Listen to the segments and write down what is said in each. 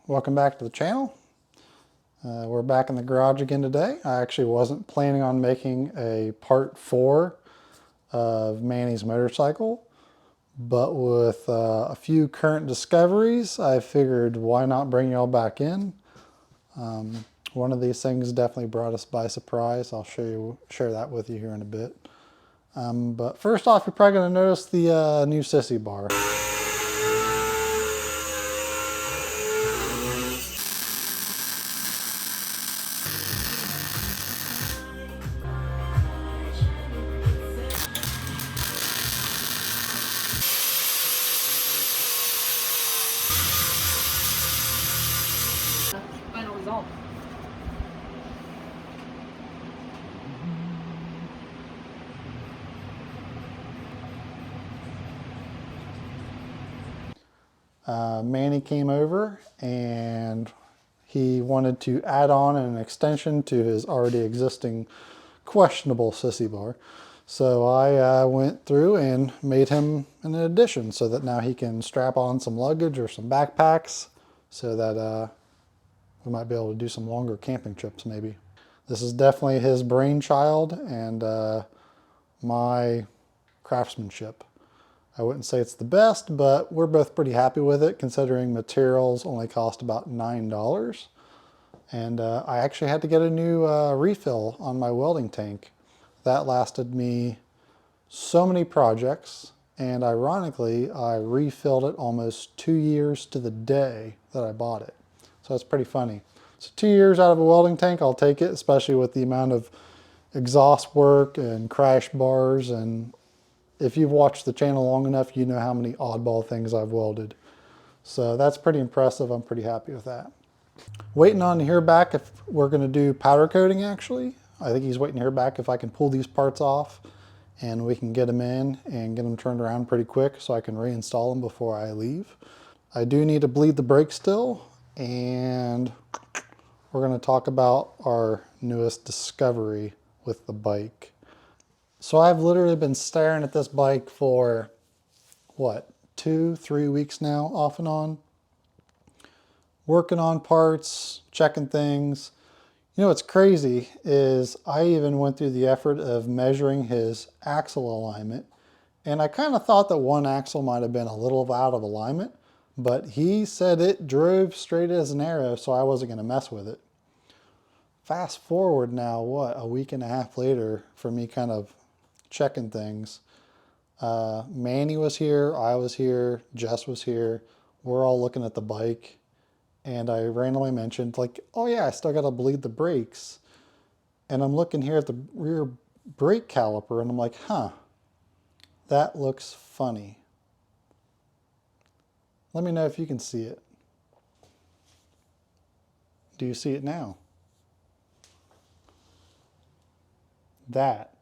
Welcome back to the channel. We're back in the garage again today. I actually wasn't planning on making a part 4 of Manny's motorcycle, but with a few current discoveries, I figured why not bring y'all back in. One of these things definitely brought us by surprise. I'll share that with you here in a bit. But first off, you're probably going to notice the new sissy bar. Final result. Manny came over and he wanted to add on an extension to his already existing questionable sissy bar. So I went through and made him an addition so that now he can strap on some luggage or some backpacks so that we might be able to do some longer camping trips maybe. This is definitely his brainchild and my craftsmanship. I wouldn't say it's the best, but we're both pretty happy with it considering materials only cost about $9. And I actually had to get a new refill on my welding tank. That lasted me so many projects, and ironically, I refilled it almost 2 years to the day that I bought it. So that's pretty funny. So 2 years out of a welding tank, I'll take it, especially with the amount of exhaust work and crash bars, and if you've watched the channel long enough, you know how many oddball things I've welded. So that's pretty impressive. I'm pretty happy with that. Waiting on to hear back if we're going to do powder coating actually. I think he's waiting to hear back if I can pull these parts off and we can get them in and get them turned around pretty quick so I can reinstall them before I leave. I do need to bleed the brake still, and we're going to talk about our newest discovery with the bike. So I've literally been staring at this bike for, what, 2-3 weeks now, off and on. Working on parts, checking things. You know what's crazy is I even went through the effort of measuring his axle alignment, and I kind of thought that one axle might have been a little out of alignment, but he said it drove straight as an arrow, so I wasn't going to mess with it. Fast forward now, what, a week and a half later, for me kind of checking things. Manny was here, I was here, Jess was here. We're all looking at the bike, and I randomly mentioned like, oh yeah, I still got to bleed the brakes. And I'm looking here at the rear brake caliper and I'm like, huh, that looks funny. Let me know if you can see it. Do you see it now? That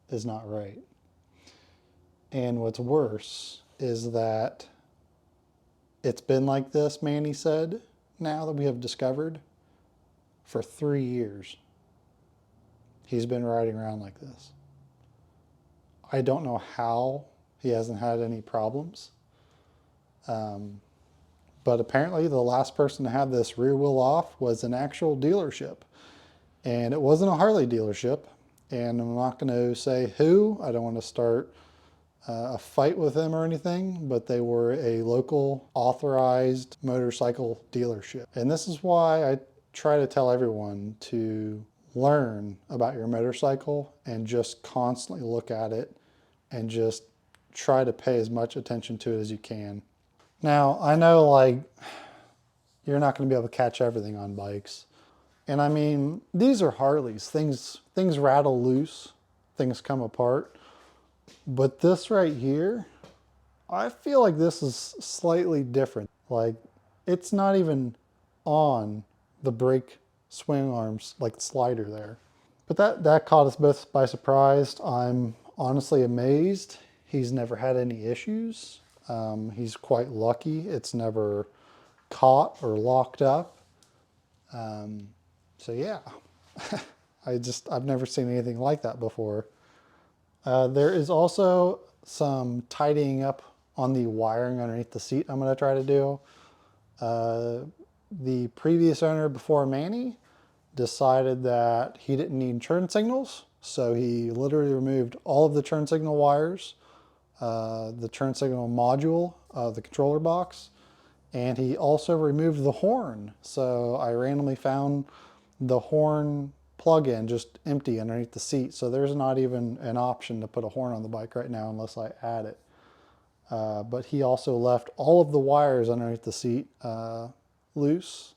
is not right. And what's worse is that it's been like this, Manny said, now that we have discovered, for 3 years. He's been riding around like this. I don't know how he hasn't had any problems. But apparently the last person to have this rear wheel off was an actual dealership. And it wasn't a Harley dealership. And I'm not going to say who. I don't want to start a fight with them or anything, but they were a local authorized motorcycle dealership. And this is why I try to tell everyone to learn about your motorcycle and just constantly look at it and just try to pay as much attention to it as you can. Now, I know like you're not going to be able to catch everything on bikes. And I mean, these are Harleys. Things rattle loose, things come apart. But this right here, I feel like this is slightly different. Like, it's not even on the brake swing arms, like the slider there. But that caught us both by surprise. I'm honestly amazed. He's never had any issues. He's quite lucky. It's never caught or locked up. So yeah, I've never seen anything like that before. There is also some tidying up on the wiring underneath the seat I'm going to try to do. The previous owner before Manny decided that he didn't need turn signals, so he literally removed all of the turn signal wires, the turn signal module, the controller box, and he also removed the horn. So I randomly found the horn plug-in just empty underneath the seat, so there's not even an option to put a horn on the bike right now unless I add it. But he also left all of the wires underneath the seat loose,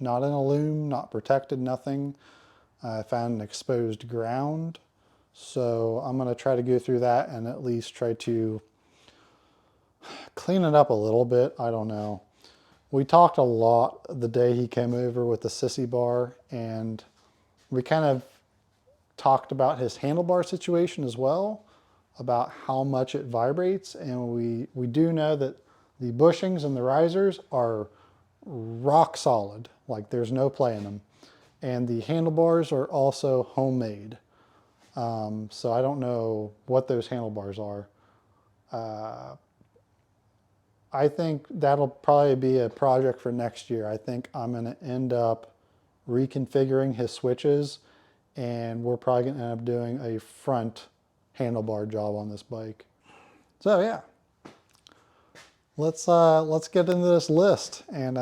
not in a loom, not protected, nothing. I found an exposed ground. So I'm going to try to go through that and at least try to clean it up a little bit. I don't know. We talked a lot the day he came over with the sissy bar, and we kind of talked about his handlebar situation as well, about how much it vibrates. And we do know that the bushings and the risers are rock solid, like there's no play in them. And the handlebars are also homemade. So I don't know what those handlebars are. I think that'll probably be a project for next year. I think I'm going to end up reconfiguring his switches, and we're probably going to end up doing a front handlebar job on this bike. So yeah, let's get into this list and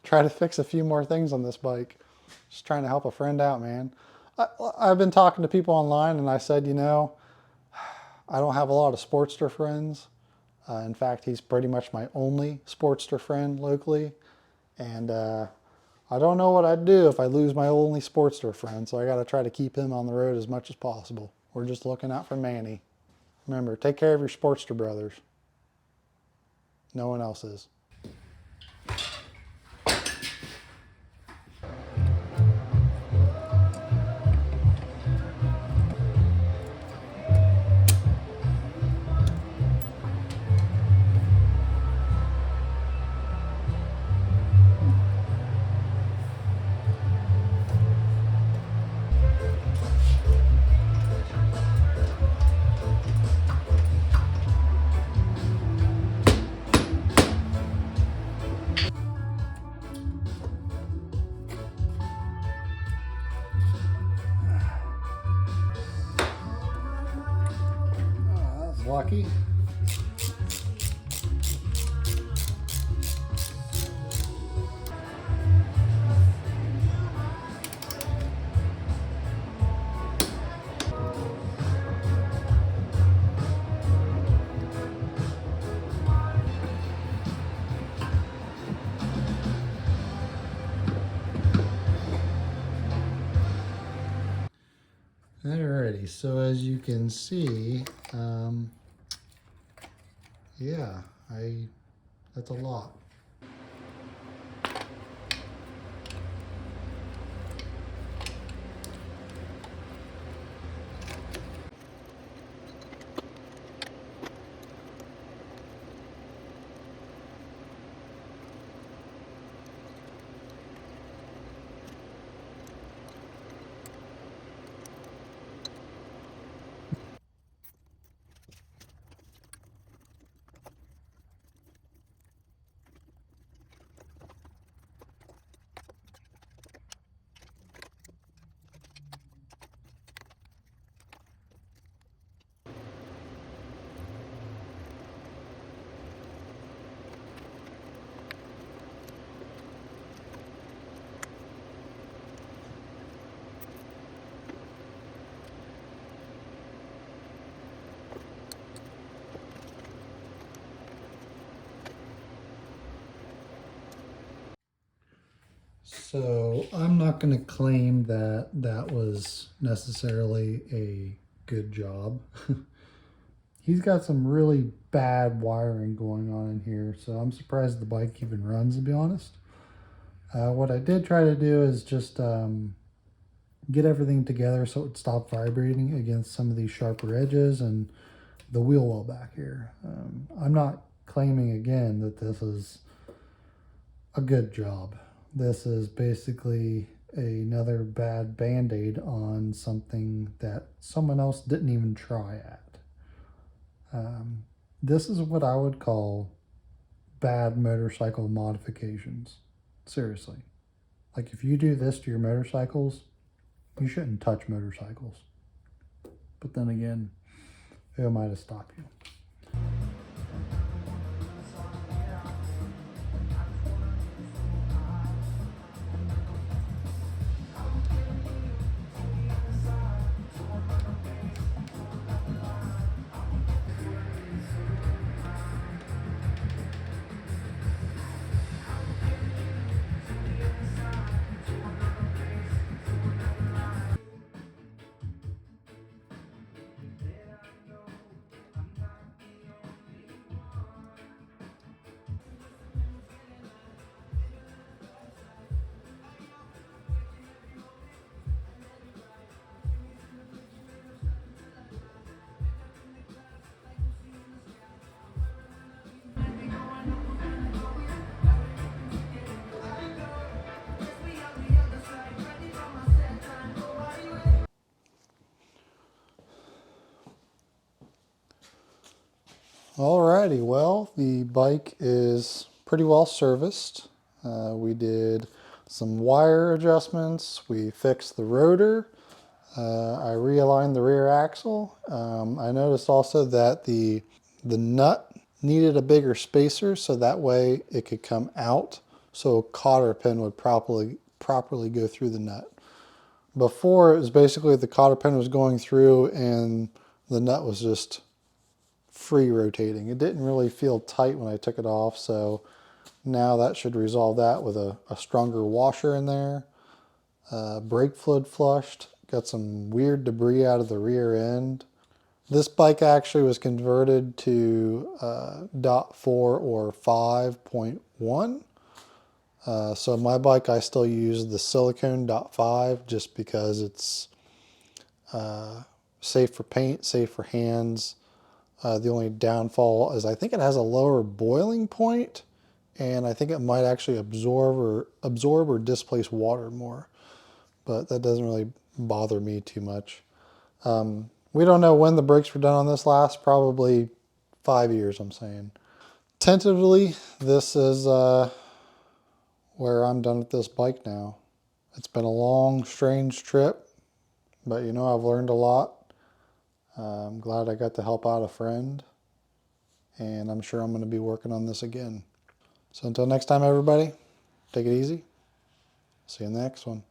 try to fix a few more things on this bike. Just trying to help a friend out, man. I've been talking to people online, and I said, you know, I don't have a lot of Sportster friends. In fact, he's pretty much my only Sportster friend locally. And I don't know what I'd do if I lose my only Sportster friend, so I got to try to keep him on the road as much as possible. We're just looking out for Manny. Remember, take care of your Sportster brothers. No one else is. That's lucky. Alrighty, so as you can see, yeah, that's a lot. So I'm not going to claim that that was necessarily a good job. He's got some really bad wiring going on in here, so I'm surprised the bike even runs, to be honest. What I did try to do is just get everything together so it would stop vibrating against some of these sharper edges and the wheel well back here. I'm not claiming again that this is a good job. This is basically another bad band-aid on something that someone else didn't even try at. This is what I would call bad motorcycle modifications. Seriously. Like if you do this to your motorcycles, you shouldn't touch motorcycles. But then again, who am I to stop you? Alrighty, well, the bike is pretty well serviced. We did some wire adjustments. We fixed the rotor. I realigned the rear axle. I noticed also that the nut needed a bigger spacer so that way it could come out so a cotter pin would properly go through the nut. Before it was basically the cotter pin was going through and the nut was just free rotating. It didn't really feel tight when I took it off, so now that should resolve that with a stronger washer in there. Brake fluid flushed, got some weird debris out of the rear end. This bike actually was converted to .4 or 5.1. So my bike, I still use the silicone .5 just because it's safe for paint, safe for hands. The only downfall is I think it has a lower boiling point, and I think it might actually absorb or displace water more. But that doesn't really bother me too much. We don't know when the brakes were done on this last, probably 5 years, I'm saying. Tentatively, this is where I'm done with this bike now. It's been a long, strange trip, but you know, I've learned a lot. I'm glad I got to help out a friend, and I'm sure I'm going to be working on this again. So until next time, everybody, take it easy. See you in the next one.